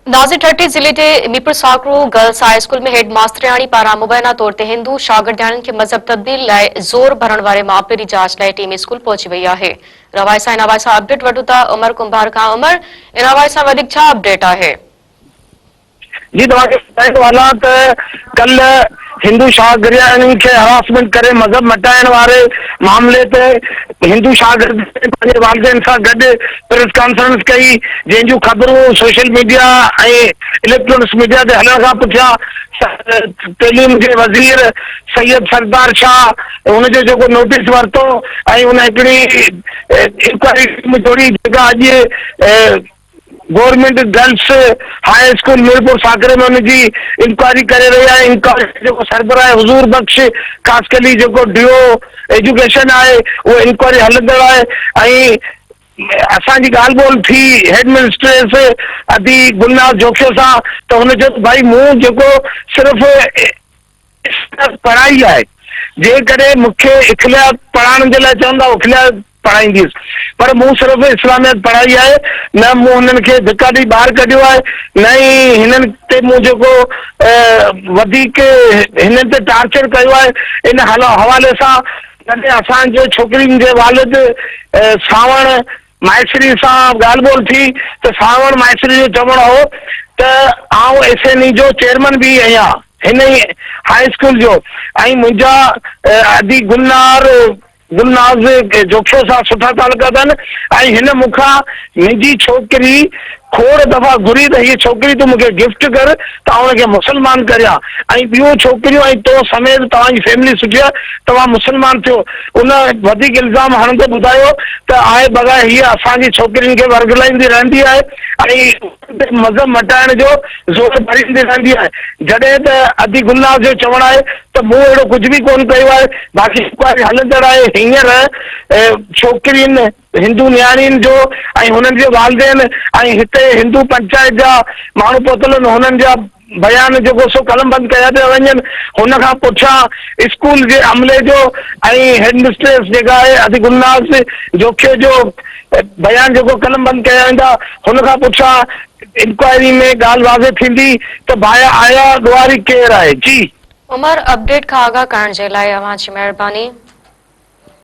नाज़िर ठट्टी ज़िले के Mirpur साकरो girls high school में हेड मास्टरियाणी पारां मुबैना तौर ते हिंदू शागिर्दियाणियुनि खे मज़हब तब्दील लाइ ज़ोर भरण वारे मामले जी जांच लाइ टीम स्कूल पहुची वई आहे। रवाइसा इन हवाले सां अपडेट वठूं था उमर कुंभार खां। उमर, इन हवाले सां वधीक छा अपडेट आहे? जी तव्हांखे ॿुधाइण वाला त कल हिंदू शागिर्दियुनि खे हरासमेंट करे मज़हब मटाइण वारे मामले ते हिंदू शागिर्द पंहिंजे वालिदैन सां गॾु प्रेस कॉन्फ्रेंस कई, जंहिंजूं ख़बरूं सोशल मीडिया ऐं इलेक्ट्रॉनिक्स मीडिया ते हलण खां पुठियां तइलीम जे वज़ीर सैयद सरदार शाह हुनजो जेको नोटिस वरितो ऐं हुन हिकिड़ी इंक्वायरी टीम जोड़ी जेका अॼु government girls high school Mirpur साकरे में उनकी इंक्वायरी करे रही है। इंक्वायरी जो सरबराह हुजूर बख्श खास कली जो डीओ एजुकेशन है वो इंक्वायरी हलंदड़ है। असांजी ॻाल्हि ॿोल थी हेड मिनिस्ट्रेस अदी गुलनाज़ जोखियो सां तो हुन चयो भाई मूं जेको सिर्फ़ पढ़ाई है, जेकॾहिं मूंखे इख़्तिलाफ़ पढ़ाइण जे लाइ चवंदा इख़्तिलाफ़ पढ़ाईंदीसि, पर मूं सिर्फ़ इस्लामियत पढ़ाई है, न मूं हुननि खे धिका ॾेई ॿाहिरि कढियो आहे, न ई हिननि ते मूं जेको वधीक हिननि ते टार्चर कयो आहे। इन हवाले सां कॾहिं असांजे छोकिरियुनि जे वालिद सावण माइसरी सां ॻाल्हि ॿोल थी त सावण माइसरी जो चवणु हो त आउं SNE जो चेयरमैन बि आहियां हिन ई हाई स्कूल जो, ऐं मुंहिंजा अदी गुलनाज़ जोखियो सां सुठा तालुका अथनि ऐं हिन मूंखां मुंहिंजी छोकिरी खोड़ दफ़ा घुरी त हीअ छोकिरी तूं मूंखे गिफ्ट कर त हुनखे मुसलमान करियां ऐं ॿियूं छोकिरियूं ऐं तो समेत तव्हांजी फैमिली सुठी आहे तव्हां मुसलमान थियो। उन वधीक इल्ज़ाम हणंदे ॿुधायो त आहे बग़ैर हीअ असांजी छोकिरियुनि खे वर्गलाईंदी रहंदी आहे ऐं मज़हब मटाइण जो ज़ोर भरींदी रहंदी आहे, जॾहिं त अदी गुलनाज़ जो चवणु आहे त मूं अहिड़ो कुझु बि कोन कयो आहे। बाक़ी इंक्वायरी हलंदड़ आहे। हींअर छोकिरियुनि हिंदू नियाणियुनि जो ऐं हुननि जे वालिदैन ऐं हिते हिंदू पंचायत जा माण्हू पहुतल आहिनि, हुननि जा बयान जेको सो कलमबंद कया पिया वञनि। हुन खां पुठियां स्कूल जे अमले जो ऐं हेड मिस्ट्रेस जेका आहे अदी गुलनाज़ जोखियो जो बयान जेको कलमबंद कया वेंदा, हुन खां पुठियां इंक्वायरी में ॻाल्हि वाज़े थींदी त भाया आया ॾुआरी केरु आहे। जी उमर, अपडेट खां आगाह करण जे लाइ अवां जी महिरबानी।